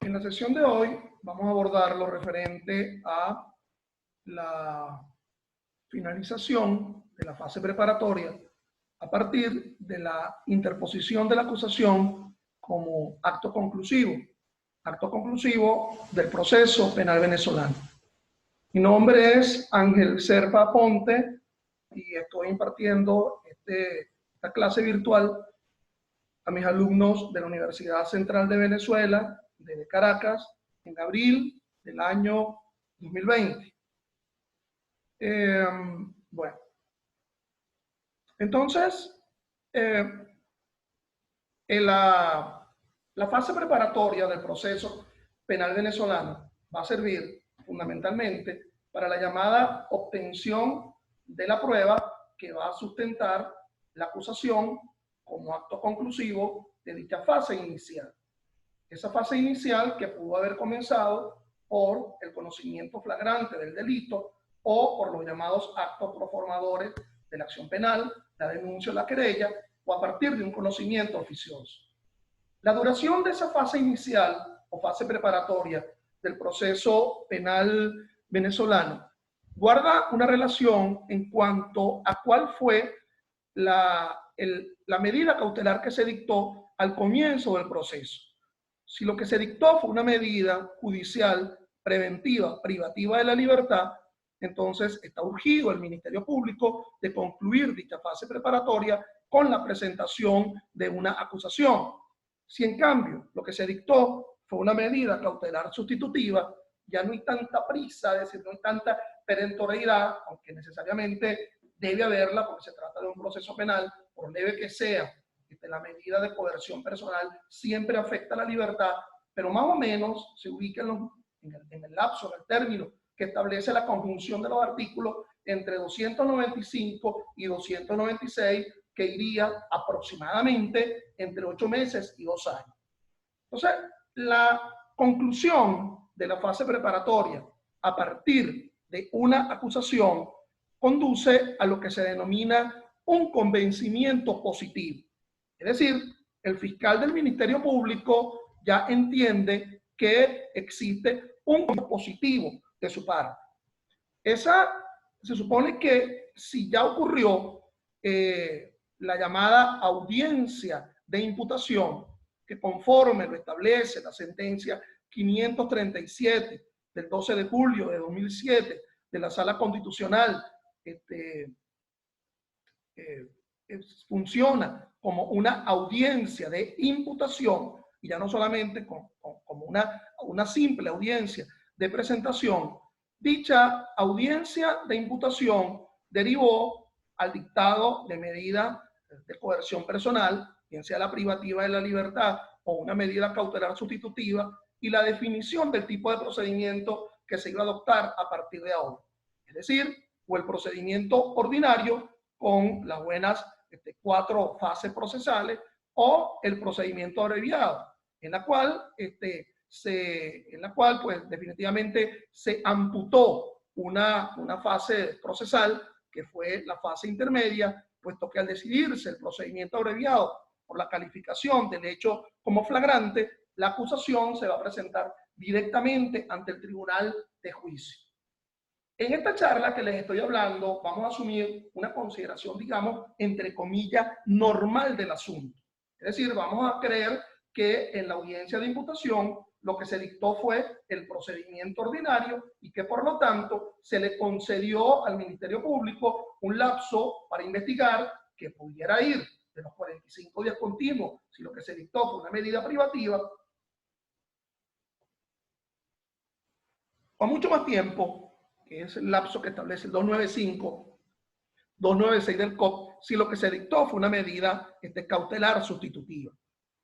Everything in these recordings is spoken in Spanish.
En la sesión de hoy vamos a abordar lo referente a la finalización de la fase preparatoria a partir de la interposición de la acusación como acto conclusivo del proceso penal venezolano. Mi nombre es Ángel Serpa Ponte y estoy impartiendo esta clase virtual a mis alumnos de la Universidad Central de Venezuela, de Caracas, en abril del año 2020. Bueno, entonces, la fase preparatoria del proceso penal venezolano va a servir fundamentalmente para la llamada obtención de la prueba que va a sustentar la acusación como acto conclusivo de dicha fase inicial. Esa fase inicial que pudo haber comenzado por el conocimiento flagrante del delito o por los llamados actos proformadores de la acción penal, la denuncia o la querella, o a partir de un conocimiento oficioso. La duración de esa fase inicial o fase preparatoria del proceso penal venezolano guarda una relación en cuanto a cuál fue la medida cautelar que se dictó al comienzo del proceso. Si lo que se dictó fue una medida judicial preventiva, privativa de la libertad, entonces está urgido el Ministerio Público de concluir dicha fase preparatoria con la presentación de una acusación. Si en cambio lo que se dictó fue una medida cautelar sustitutiva, ya no hay tanta prisa, es decir, no hay tanta perentoriedad, aunque necesariamente debe haberla porque se trata de un proceso penal, por leve que sea. La medida de coerción personal siempre afecta la libertad, pero más o menos se ubica en el lapso, en el término que establece la conjunción de los artículos entre 295 y 296, que iría aproximadamente entre 8 meses y 2 años. Entonces, la conclusión de la fase preparatoria a partir de una acusación conduce a lo que se denomina un convencimiento positivo. Es decir, el fiscal del Ministerio Público ya entiende que existe un positivo de su parte. Se supone que si ya ocurrió la llamada audiencia de imputación, que conforme lo establece la sentencia 537 del 12 de julio de 2007 de la Sala Constitucional, funciona como una audiencia de imputación, y ya no solamente como una simple audiencia de presentación. Dicha audiencia de imputación derivó al dictado de medida de coerción personal, bien sea la privativa de la libertad o una medida cautelar sustitutiva, y la definición del tipo de procedimiento que se iba a adoptar a partir de ahora. Es decir, o el procedimiento ordinario con las buenas 4 fases procesales, o el procedimiento abreviado, en la cual pues definitivamente se amputó una fase procesal que fue la fase intermedia, puesto que al decidirse el procedimiento abreviado por la calificación del hecho como flagrante, la acusación se va a presentar directamente ante el tribunal de juicio. En esta charla que les estoy hablando, vamos a asumir una consideración, digamos, entre comillas, normal del asunto. Es decir, vamos a creer que en la audiencia de imputación lo que se dictó fue el procedimiento ordinario y que por lo tanto se le concedió al Ministerio Público un lapso para investigar que pudiera ir de los 45 días continuos, si lo que se dictó fue una medida privativa, o mucho más tiempo, que es el lapso que establece el 296 del COP, si lo que se dictó fue una medida cautelar sustitutiva.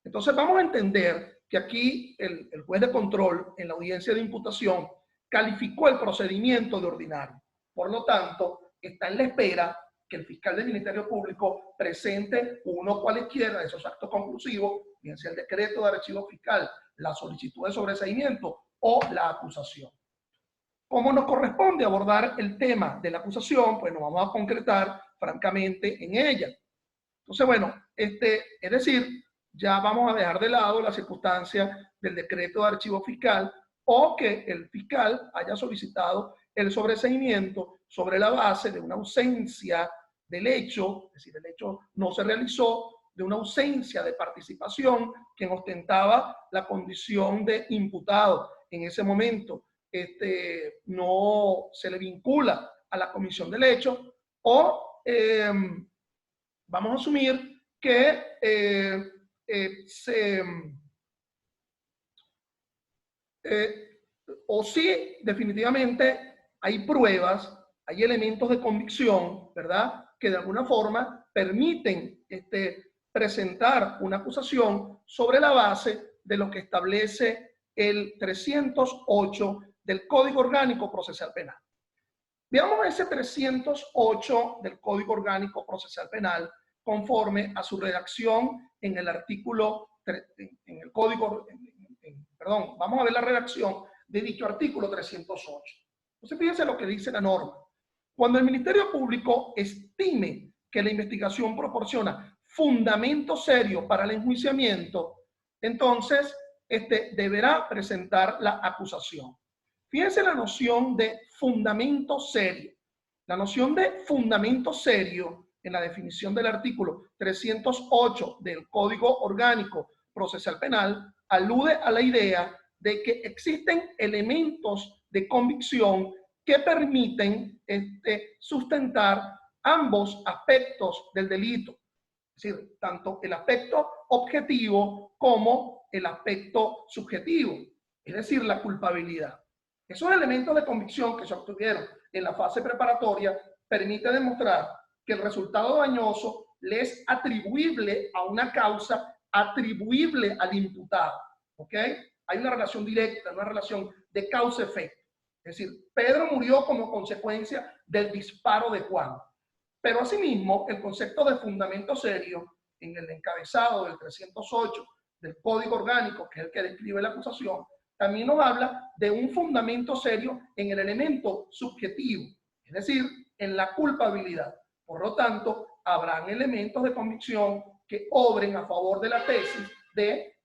Entonces vamos a entender que aquí el juez de control en la audiencia de imputación calificó el procedimiento de ordinario. Por lo tanto, está en la espera que el fiscal del Ministerio Público presente uno cualquiera de esos actos conclusivos, bien sea el decreto de archivo fiscal, la solicitud de sobreseimiento o la acusación. Como nos corresponde abordar el tema de la acusación, pues nos vamos a concretar francamente en ella. Entonces, bueno, es decir, ya vamos a dejar de lado la circunstancia del decreto de archivo fiscal o que el fiscal haya solicitado el sobreseimiento sobre la base de una ausencia del hecho, es decir, el hecho no se realizó, de una ausencia de participación quien ostentaba la condición de imputado. En ese momento no se le vincula a la comisión del hecho o vamos a asumir que o sí, definitivamente hay pruebas, hay elementos de convicción, ¿verdad?, que de alguna forma permiten presentar una acusación sobre la base de lo que establece el 308 del Código Orgánico Procesal Penal. Veamos ese 308 del Código Orgánico Procesal Penal conforme a su redacción en el artículo, en el Código, perdón, vamos a ver la redacción de dicho artículo 308. Entonces, fíjense lo que dice la norma. Cuando el Ministerio Público estime que la investigación proporciona fundamento serio para el enjuiciamiento, entonces deberá presentar la acusación. Fíjense la noción de fundamento serio. La noción de fundamento serio en la definición del artículo 308 del Código Orgánico Procesal Penal alude a la idea de que existen elementos de convicción que permiten sustentar ambos aspectos del delito. Es decir, tanto el aspecto objetivo como el aspecto subjetivo, es decir, la culpabilidad. Esos elementos de convicción que se obtuvieron en la fase preparatoria permite demostrar que el resultado dañoso le es atribuible a una causa atribuible al imputado. ¿Ok? Hay una relación directa, una relación de causa-efecto. Es decir, Pedro murió como consecuencia del disparo de Juan. Pero asimismo, el concepto de fundamento serio en el encabezado del 308 del Código Orgánico, que es el que describe la acusación, también nos habla de un fundamento serio en el elemento subjetivo, es decir, en la culpabilidad. Por lo tanto, habrán elementos de convicción que obren a favor de la tesis de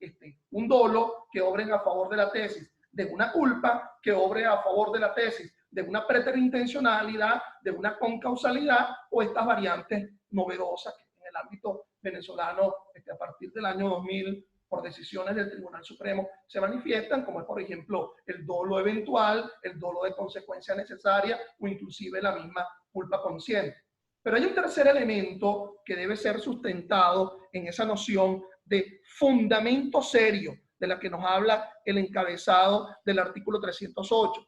un dolo, que obren a favor de la tesis de una culpa, que obre a favor de la tesis de una preterintencionalidad, de una concausalidad o estas variantes novedosas que en el ámbito venezolano a partir del año 2000 por decisiones del Tribunal Supremo se manifiestan, como es por ejemplo el dolo eventual, el dolo de consecuencia necesaria o inclusive la misma culpa consciente. Pero hay un tercer elemento que debe ser sustentado en esa noción de fundamento serio de la que nos habla el encabezado del artículo 308,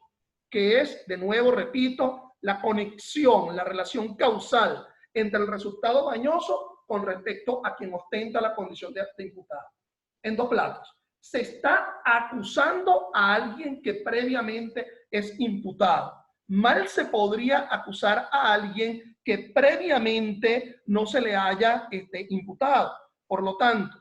que es, de nuevo, repito, la conexión, la relación causal entre el resultado dañoso con respecto a quien ostenta la condición de imputado. En dos platos. Se está acusando a alguien que previamente es imputado. Mal se podría acusar a alguien que previamente no se le haya imputado. Por lo tanto,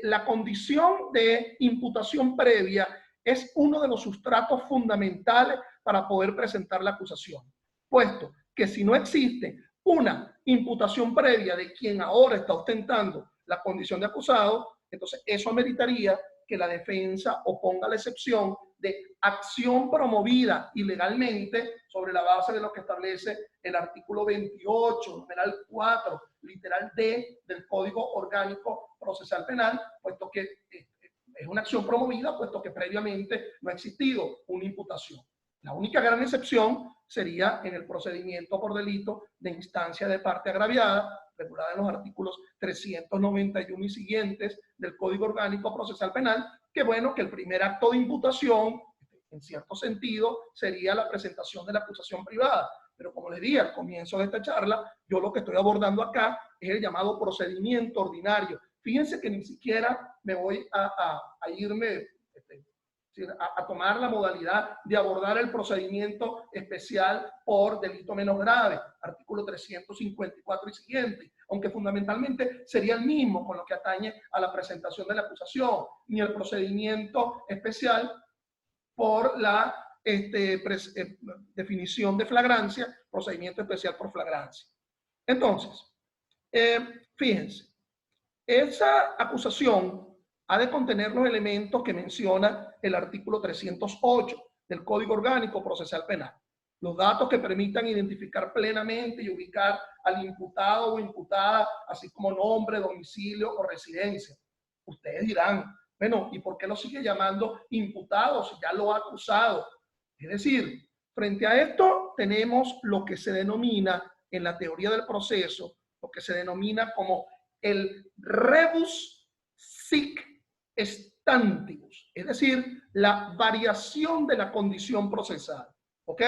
la condición de imputación previa es uno de los sustratos fundamentales para poder presentar la acusación, puesto que si no existe una imputación previa de quien ahora está ostentando la condición de acusado, entonces eso ameritaría que la defensa oponga la excepción de acción promovida ilegalmente sobre la base de lo que establece el artículo 28, numeral 4, literal D del Código Orgánico Procesal Penal, puesto que es una acción promovida, puesto que previamente no ha existido una imputación. La única gran excepción sería en el procedimiento por delito de instancia de parte agraviada, regulada en los artículos 391 y siguientes del Código Orgánico Procesal Penal, que bueno, que el primer acto de imputación, en cierto sentido, sería la presentación de la acusación privada. Pero como les dije al comienzo de esta charla, yo lo que estoy abordando acá es el llamado procedimiento ordinario. Fíjense que ni siquiera me voy a irme a tomar la modalidad de abordar el procedimiento especial por delito menos grave, artículo 354 y siguiente, aunque fundamentalmente sería el mismo con lo que atañe a la presentación de la acusación, ni el procedimiento especial por la definición de flagrancia, procedimiento especial por flagrancia. Entonces, fíjense, esa acusación ha de contener los elementos que menciona el artículo 308 del Código Orgánico Procesal Penal. Los datos que permitan identificar plenamente y ubicar al imputado o imputada, así como nombre, domicilio o residencia. Ustedes dirán, bueno, ¿y por qué lo sigue llamando imputado si ya lo ha acusado? Es decir, frente a esto tenemos lo que se denomina en la teoría del proceso, lo que se denomina como el rebus sic stantibus, es decir, la variación de la condición procesal. ¿Ok?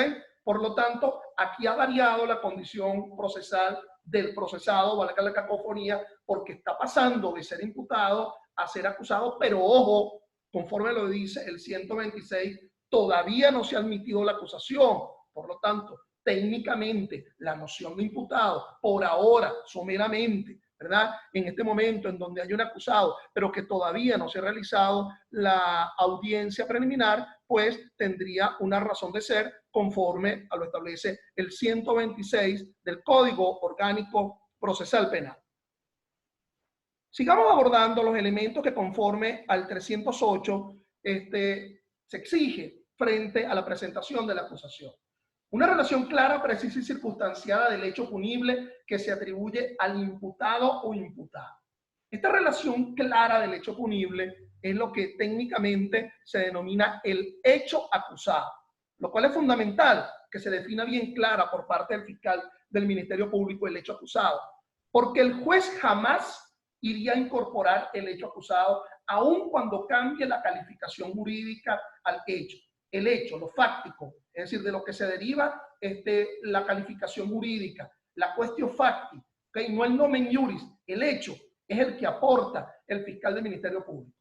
Por lo tanto, aquí ha variado la condición procesal del procesado, valga la cacofonía, porque está pasando de ser imputado a ser acusado, pero ojo, conforme lo dice el 126, todavía no se ha admitido la acusación. Por lo tanto, técnicamente, la noción de imputado, por ahora, someramente, ¿verdad? En este momento en donde hay un acusado, pero que todavía no se ha realizado la audiencia preliminar, pues tendría una razón de ser conforme a lo establece el 126 del Código Orgánico Procesal Penal. Sigamos abordando los elementos que conforme al 308 se exige frente a la presentación de la acusación. Una relación clara, precisa y circunstanciada del hecho punible que se atribuye al imputado o imputada. Esta relación clara del hecho punible es lo que técnicamente se denomina el hecho acusado, lo cual es fundamental que se defina bien clara por parte del fiscal del Ministerio Público el hecho acusado, porque el juez jamás iría a incorporar el hecho acusado, aun cuando cambie la calificación jurídica al hecho. El hecho, lo fáctico, es decir, de lo que se deriva la calificación jurídica, la cuestión facti, ¿okay? No el nomen iuris, el hecho es el que aporta el fiscal del Ministerio Público.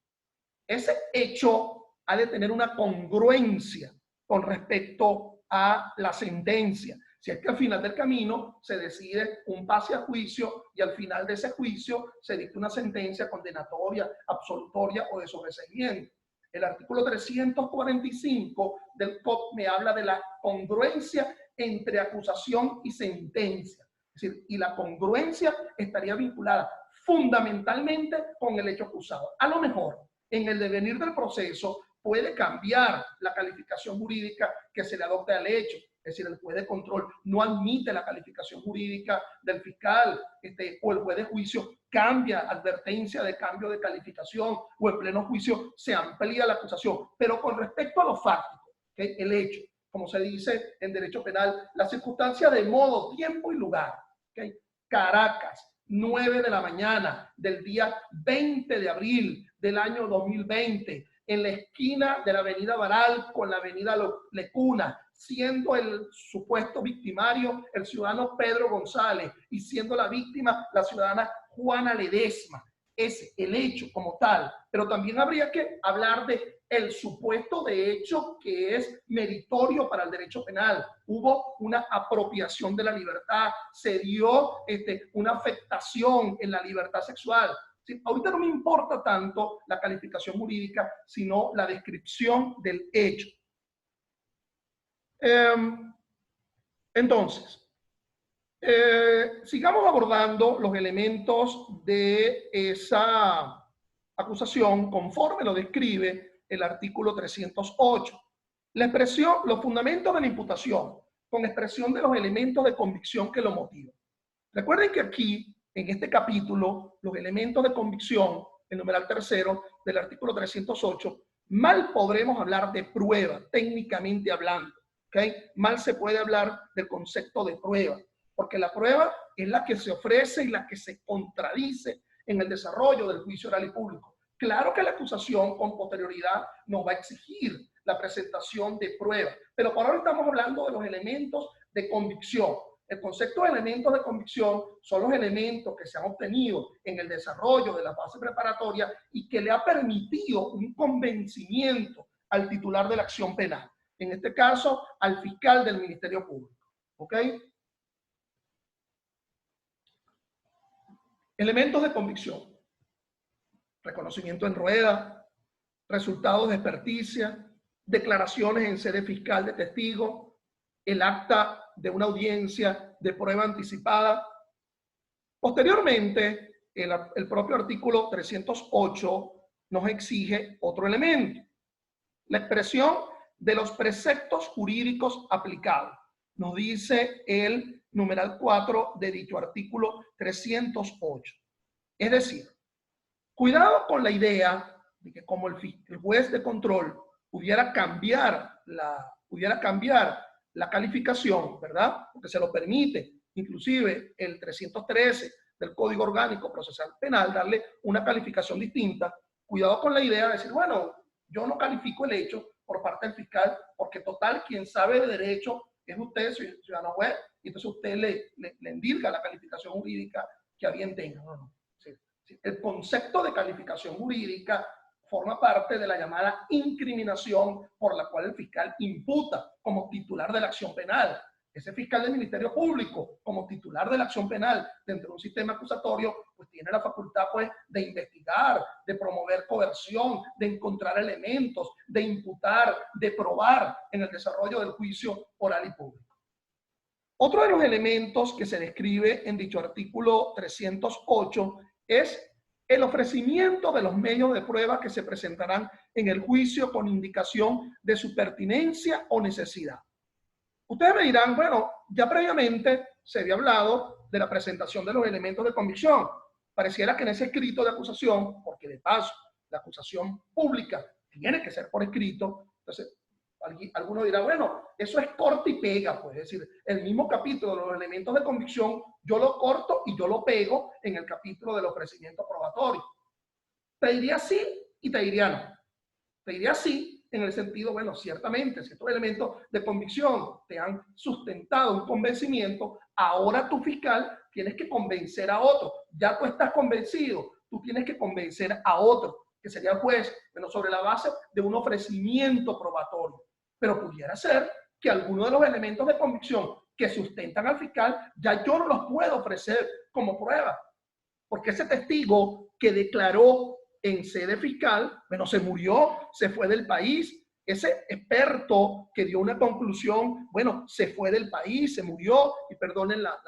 Ese hecho ha de tener una congruencia con respecto a la sentencia. Si es que al final del camino se decide un pase a juicio y al final de ese juicio se dicta una sentencia condenatoria, absolutoria o de sobreseimiento. El artículo 345 del COP me habla de la congruencia entre acusación y sentencia. Es decir, y la congruencia estaría vinculada fundamentalmente con el hecho acusado. A lo mejor, en el devenir del proceso, puede cambiar la calificación jurídica que se le adopte al hecho. Es decir, el juez de control no admite la calificación jurídica del fiscal, o el juez de juicio cambia advertencia de cambio de calificación, o en pleno juicio se amplía la acusación. Pero con respecto a lo fáctico, ¿okay? El hecho, como se dice en derecho penal, la circunstancia de modo, tiempo y lugar. ¿Okay? Caracas, 9 de la mañana del día 20 de abril del año 2020, en la esquina de la avenida Baral con la avenida Lecuna, siendo el supuesto victimario el ciudadano Pedro González y siendo la víctima la ciudadana Juana Ledesma. Es el hecho como tal, pero también habría que hablar de el supuesto de hecho que es meritorio para el derecho penal. Hubo una apropiación de la libertad, se dio una afectación en la libertad sexual. ¿Sí? Ahorita no me importa tanto la calificación jurídica, sino la descripción del hecho. Entonces, sigamos abordando los elementos de esa acusación conforme lo describe el artículo 308. La expresión, los fundamentos de la imputación, con expresión de los elementos de convicción que lo motivan. Recuerden que aquí, en este capítulo, los elementos de convicción, el numeral tercero del artículo 308, mal podremos hablar de prueba, técnicamente hablando. ¿Okay? Mal se puede hablar del concepto de prueba, porque la prueba es la que se ofrece y la que se contradice en el desarrollo del juicio oral y público. Claro que la acusación con posterioridad nos va a exigir la presentación de prueba, pero por ahora estamos hablando de los elementos de convicción. El concepto de elementos de convicción son los elementos que se han obtenido en el desarrollo de la fase preparatoria y que le ha permitido un convencimiento al titular de la acción penal. En este caso, al fiscal del Ministerio Público. ¿Ok? Elementos de convicción. Reconocimiento en rueda, resultados de experticia, declaraciones en sede fiscal de testigo, el acta de una audiencia de prueba anticipada. Posteriormente, el propio artículo 308 nos exige otro elemento: la expresión de los preceptos jurídicos aplicables. Nos dice el numeral 4 de dicho artículo 308. Es decir, cuidado con la idea de que como el juez de control pudiera cambiar la calificación, ¿verdad? Porque se lo permite, inclusive el 313 del Código Orgánico Procesal Penal, darle una calificación distinta. Cuidado con la idea de decir, bueno, yo no califico el hecho por parte del fiscal, porque total, quien sabe de derecho es usted, ciudadano juez, y entonces usted le endilga la calificación jurídica que a bien tenga. No. El concepto de calificación jurídica forma parte de la llamada incriminación por la cual el fiscal imputa como titular de la acción penal. Ese fiscal del Ministerio Público, como titular de la acción penal dentro de un sistema acusatorio, pues tiene la facultad pues de investigar, de promover coerción, de encontrar elementos, de imputar, de probar en el desarrollo del juicio oral y público. Otro de los elementos que se describe en dicho artículo 308 es el ofrecimiento de los medios de prueba que se presentarán en el juicio con indicación de su pertinencia o necesidad. Ustedes me dirán, bueno, ya previamente se había hablado de la presentación de los elementos de convicción. Pareciera que en ese escrito de acusación, porque de paso la acusación pública tiene que ser por escrito, entonces alguno dirá, bueno, eso es corta y pega, pues, es decir, el mismo capítulo de los elementos de convicción, yo lo corto y yo lo pego en el capítulo del ofrecimiento probatorio. Te diría sí y te diría no. Te diría sí en el sentido, bueno, ciertamente, si estos elementos de convicción te han sustentado un convencimiento, ahora tu fiscal tienes que convencer a otro. Ya tú estás convencido, tú tienes que convencer a otro, que sería el juez, pero sobre la base de un ofrecimiento probatorio. Pero pudiera ser que algunos de los elementos de convicción que sustentan al fiscal, ya yo no los puedo ofrecer como prueba. Porque ese testigo que declaró en sede fiscal, bueno, se murió, se fue del país. Ese experto que dio una conclusión, bueno, se fue del país, se murió, y perdonen la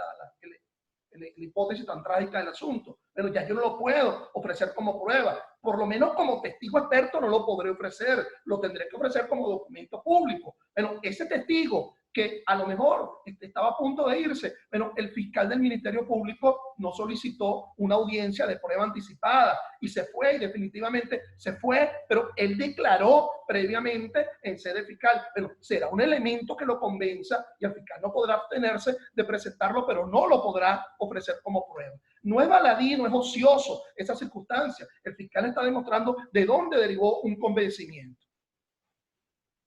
hipótesis tan trágica del asunto. Pero ya yo no lo puedo ofrecer como prueba. Por lo menos como testigo experto no lo podré ofrecer. Lo tendré que ofrecer como documento público. Pero ese testigo que a lo mejor estaba a punto de irse, pero el fiscal del Ministerio Público no solicitó una audiencia de prueba anticipada y se fue, y definitivamente se fue, pero él declaró previamente en sede fiscal. Pero será un elemento que lo convenza y el fiscal no podrá abstenerse de presentarlo, pero no lo podrá ofrecer como prueba. No es baladí, no es ocioso esa circunstancia. El fiscal está demostrando de dónde derivó un convencimiento.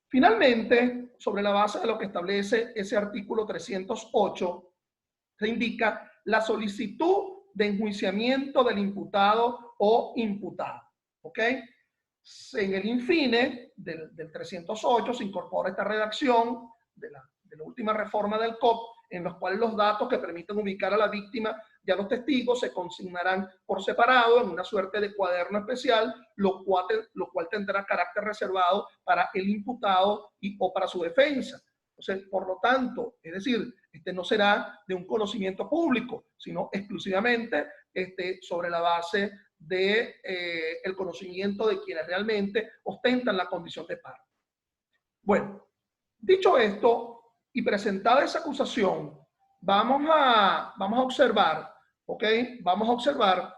Finalmente, sobre la base de lo que establece ese artículo 308, se indica la solicitud de enjuiciamiento del imputado o imputada. ¿Ok? En el infine del 308 se incorpora esta redacción de la última reforma del COP, en los cuales los datos que permiten ubicar a la víctima y a los testigos se consignarán por separado en una suerte de cuaderno especial, lo cual tendrá carácter reservado para el imputado o para su defensa. Entonces, por lo tanto, es decir, no será de un conocimiento público, sino exclusivamente sobre la base de el conocimiento de quienes realmente ostentan la condición de parte. Bueno, dicho esto y presentada esa acusación, vamos a observar, ¿ok? Vamos a observar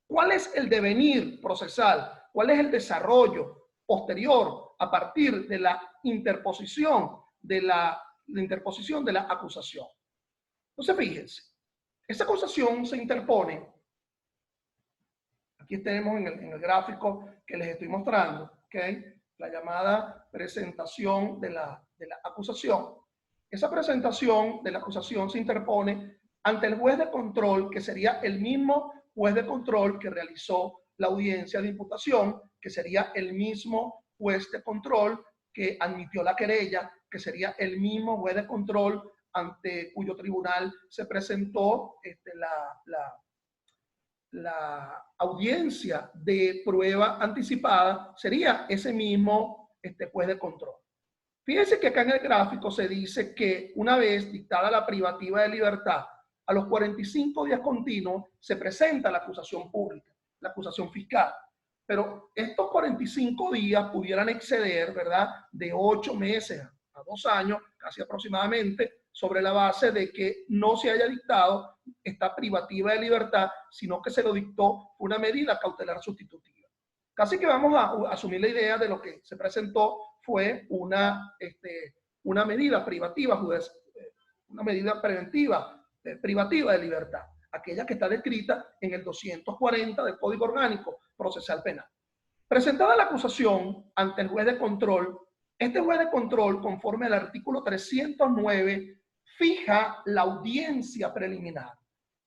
cuál es el devenir procesal, cuál es el desarrollo posterior a partir de la interposición de la acusación. Entonces, fíjense, esa acusación se interpone, aquí tenemos en el gráfico que les estoy mostrando, ¿ok? La llamada presentación de la acusación. Esa presentación de la acusación se interpone ante el juez de control, que sería el mismo juez de control que realizó la audiencia de imputación, que sería el mismo juez de control que admitió la querella, que sería el mismo juez de control ante cuyo tribunal se presentó la audiencia de prueba anticipada, sería ese mismo juez de control. Fíjense que acá en el gráfico se dice que una vez dictada la privativa de libertad a los 45 días continuos se presenta la acusación pública, la acusación fiscal. Pero estos 45 días pudieran exceder, ¿verdad?, de 8 meses a 2 años, casi aproximadamente, sobre la base de que no se haya dictado esta privativa de libertad, sino que se lo dictó una medida cautelar sustitutiva. Casi que vamos a asumir la idea de lo que se presentó fue una medida privativa, una medida preventiva, privativa de libertad, aquella que está descrita en el 240 del Código Orgánico Procesal Penal. Presentada la acusación ante el juez de control, este juez de control, conforme al artículo 309, fija la audiencia preliminar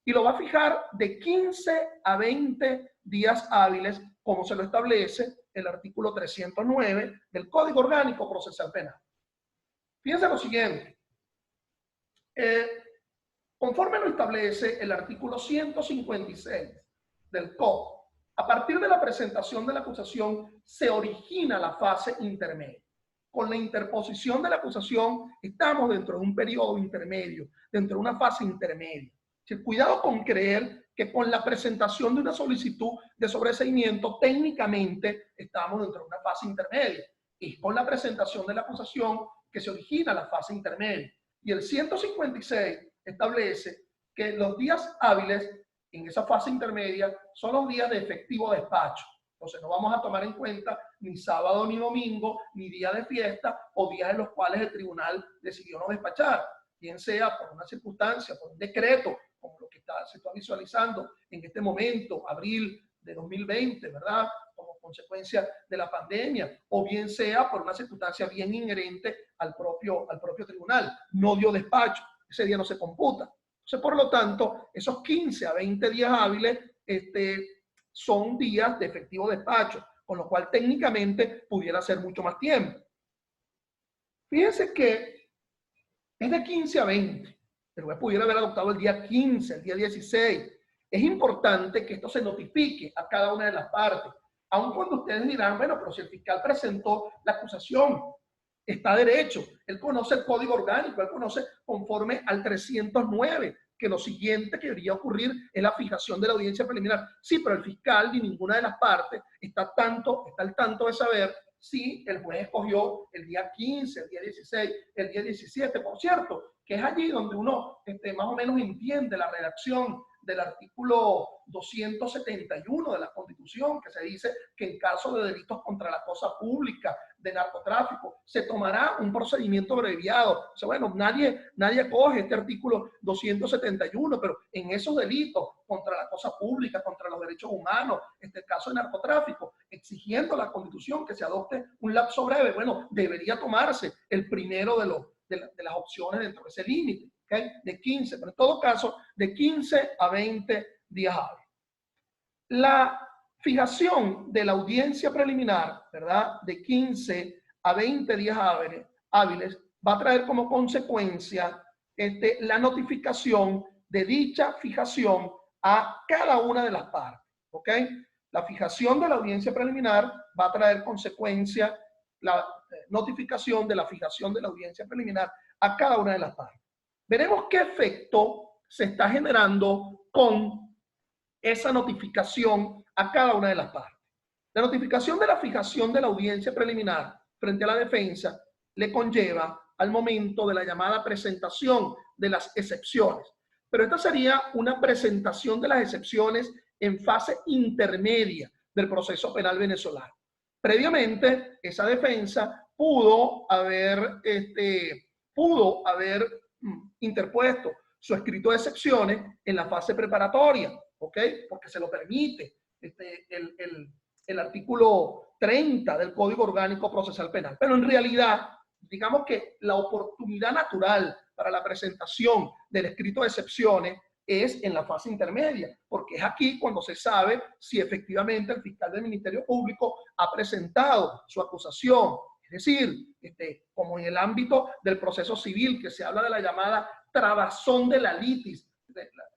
y lo va a fijar de 15 a 20 días hábiles, como se lo establece el artículo 309 del Código Orgánico Procesal Penal. Fíjense lo siguiente. Conforme lo establece el artículo 156 del COP, a partir de la presentación de la acusación se origina la fase intermedia. Con la interposición de la acusación estamos dentro de un periodo intermedio, dentro de una fase intermedia. Cuidado con creer que con la presentación de una solicitud de sobreseimiento técnicamente estamos dentro de una fase intermedia. Es con la presentación de la acusación que se origina la fase intermedia. Y el 156 establece que los días hábiles en esa fase intermedia son los días de efectivo despacho. Entonces no vamos a tomar en cuenta ni sábado ni domingo, ni día de fiesta o días en los cuales el tribunal decidió no despachar, bien sea por una circunstancia, por un decreto, como lo que se está visualizando en este momento, abril de 2020, ¿verdad?, como consecuencia de la pandemia, o bien sea por una circunstancia bien inherente al propio tribunal. No dio despacho, ese día no se computa. Entonces, por lo tanto, esos 15 a 20 días hábiles son días de efectivo despacho, con lo cual técnicamente pudiera ser mucho más tiempo. Fíjense que es de 15 a 20. El juez pudiera haber adoptado el día 15, el día 16. Es importante que esto se notifique a cada una de las partes. Aun cuando ustedes dirán, bueno, pero si el fiscal presentó la acusación, está derecho. Él conoce el Código Orgánico, él conoce conforme al 309, que lo siguiente que debería ocurrir es la fijación de la audiencia preliminar. Sí, pero el fiscal ni ninguna de las partes está al tanto de saber si el juez escogió el día 15, el día 16, el día 17, por cierto, que es allí donde uno más o menos entiende la redacción del artículo 271 de la Constitución, que se dice que en caso de delitos contra la cosa pública, de narcotráfico, se tomará un procedimiento abreviado. O sea, bueno, nadie acoge este artículo 271, pero en esos delitos contra la cosa pública, contra los derechos humanos, este caso de narcotráfico, exigiendo a la Constitución que se adopte un lapso breve, bueno, debería tomarse el primero de las opciones dentro de ese límite, ¿okay?, de 15, pero en todo caso, de 15 a 20 días hábiles. La fijación de la audiencia preliminar, ¿verdad?, de 15 a 20 días hábiles, va a traer como consecuencia la notificación de dicha fijación a cada una de las partes, ¿ok? La fijación de la audiencia preliminar va a traer consecuencia la notificación de la fijación de la audiencia preliminar a cada una de las partes. Veremos qué efecto se está generando con esa notificación a cada una de las partes. La notificación de la fijación de la audiencia preliminar frente a la defensa le conlleva al momento de la llamada presentación de las excepciones. Pero esta sería una presentación de las excepciones en fase intermedia del proceso penal venezolano. Previamente, esa defensa pudo haber interpuesto su escrito de excepciones en la fase preparatoria, ¿ok? Porque se lo permite el artículo 30 del Código Orgánico Procesal Penal. Pero en realidad, digamos que la oportunidad natural para la presentación del escrito de excepciones es en la fase intermedia, porque es aquí cuando se sabe si efectivamente el fiscal del Ministerio Público ha presentado su acusación. Es decir, como en el ámbito del proceso civil, que se habla de la llamada trabazón de la litis.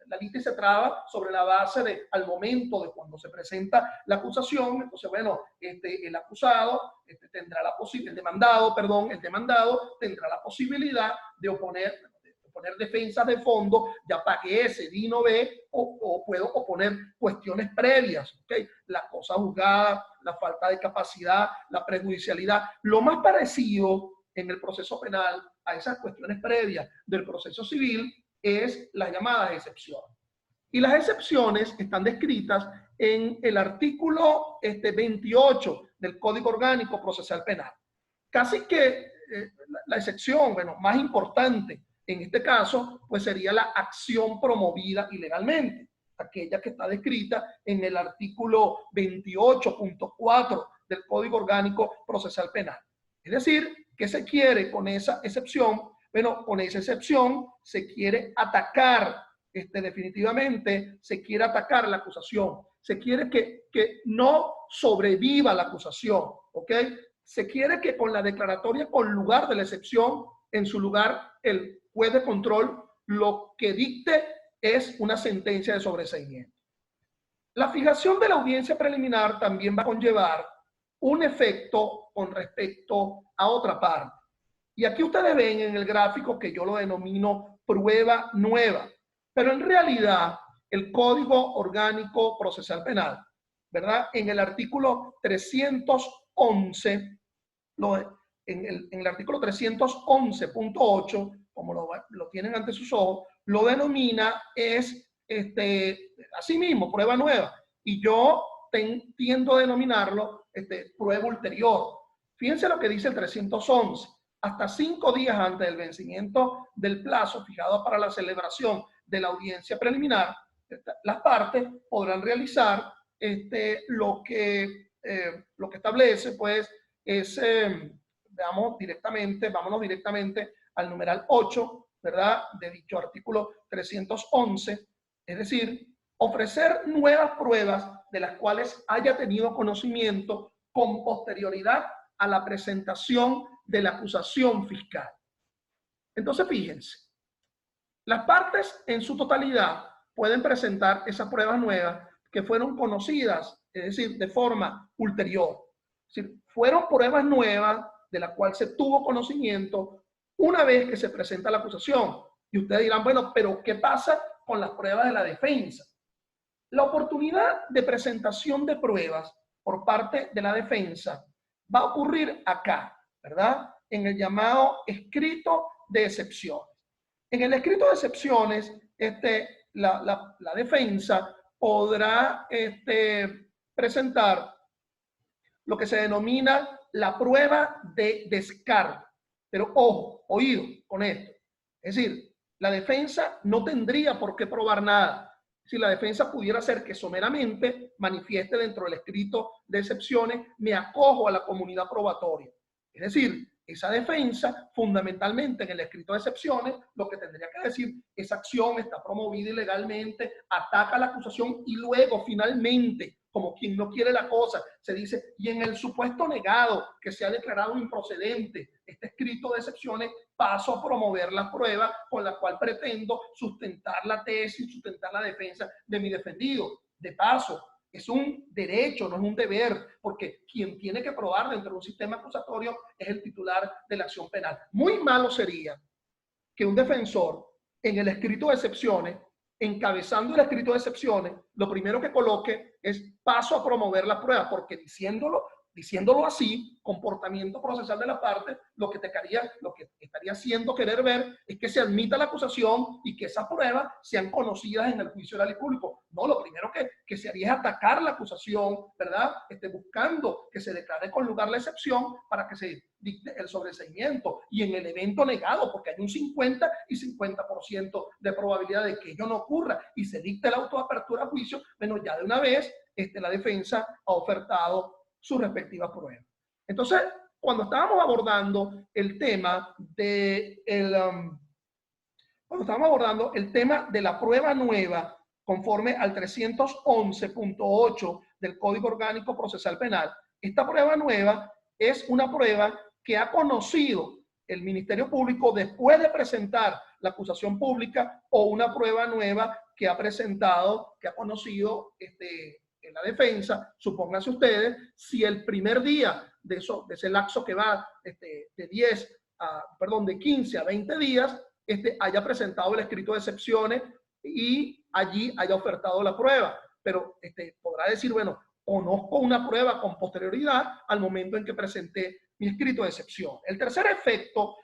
La litis se traba sobre la base de, al momento de cuando se presenta la acusación, entonces, bueno, el acusado tendrá la posibilidad, el demandado tendrá la posibilidad de oponer poner defensas de fondo, ya pagué, cedí, no ve, o puedo oponer cuestiones previas, ¿okay? La cosa juzgada, la falta de capacidad, la prejudicialidad. Lo más parecido en el proceso penal a esas cuestiones previas del proceso civil es las llamadas excepciones. Y las excepciones están descritas en el artículo 28 del Código Orgánico Procesal Penal. Casi que la excepción, bueno, más importante en este caso, pues sería la acción promovida ilegalmente, aquella que está descrita en el artículo 28.4 del Código Orgánico Procesal Penal. Es decir, ¿qué se quiere con esa excepción? Bueno, con esa excepción se quiere atacar, definitivamente se quiere atacar la acusación, se quiere que no sobreviva la acusación, ¿ok? Se quiere que con la declaratoria con lugar de la excepción, en su lugar el juez de control lo que dicte es una sentencia de sobreseimiento. La fijación de la audiencia preliminar también va a conllevar un efecto con respecto a otra parte. Y aquí ustedes ven en el gráfico que yo lo denomino prueba nueva, pero en realidad el Código Orgánico Procesal Penal, ¿verdad? En el artículo 311, en el artículo 311.8, como lo tienen ante sus ojos, lo denomina así mismo, prueba nueva. Y yo tiendo a denominarlo prueba ulterior. Fíjense lo que dice el 311. Hasta 5 días antes del vencimiento del plazo fijado para la celebración de la audiencia preliminar, las partes podrán realizar lo que establece, pues, es, vámonos directamente al numeral 8, ¿verdad?, de dicho artículo 311, es decir, ofrecer nuevas pruebas de las cuales haya tenido conocimiento con posterioridad a la presentación de la acusación fiscal. Entonces, fíjense, las partes en su totalidad pueden presentar esas pruebas nuevas que fueron conocidas, es decir, de forma ulterior. Es decir, fueron pruebas nuevas de las cuales se tuvo conocimiento una vez que se presenta la acusación. Y ustedes dirán, bueno, pero ¿qué pasa con las pruebas de la defensa? La oportunidad de presentación de pruebas por parte de la defensa va a ocurrir acá, ¿verdad? En el llamado escrito de excepciones. En el escrito de excepciones, la defensa podrá presentar lo que se denomina la prueba de descargo. Pero ojo, oído con esto. Es decir, la defensa no tendría por qué probar nada. Si la defensa pudiera ser que someramente manifieste dentro del escrito de excepciones, me acojo a la comunidad probatoria. Es decir, esa defensa, fundamentalmente en el escrito de excepciones, lo que tendría que decir, esa acción está promovida ilegalmente, ataca la acusación y luego, finalmente, como quien no quiere la cosa, se dice, y en el supuesto negado que se ha declarado improcedente este escrito de excepciones, paso a promover la prueba con la cual pretendo sustentar la tesis, sustentar la defensa de mi defendido. De paso, es un derecho, no es un deber, porque quien tiene que probar dentro de un sistema acusatorio es el titular de la acción penal. Muy malo sería que un defensor en el escrito de excepciones, encabezando el escrito de excepciones, lo primero que coloque es paso a promover la prueba, porque diciéndolo así, comportamiento procesal de la parte, lo que estaría haciendo querer ver es que se admita la acusación y que esas pruebas sean conocidas en el juicio oral y público. No, lo primero que se haría es atacar la acusación, ¿verdad? Buscando que se declare con lugar la excepción para que se dicte el sobreseimiento. Y en el evento negado, porque hay un 50 y 50% de probabilidad de que ello no ocurra y se dicte la autoapertura a juicio, bueno, ya de una vez la defensa ha ofertado su respectiva prueba. Entonces, cuando estábamos abordando el tema de la prueba nueva conforme al 311.8 del Código Orgánico Procesal Penal, esta prueba nueva es una prueba que ha conocido el Ministerio Público después de presentar la acusación pública, o una prueba nueva que ha presentado, que ha conocido en la defensa. Supónganse ustedes, si el primer día de ese lapso que va de 15 a 20 días, haya presentado el escrito de excepciones y allí haya ofertado la prueba. Pero podrá decir, bueno, conozco una prueba con posterioridad al momento en que presenté mi escrito de excepción. El tercer efecto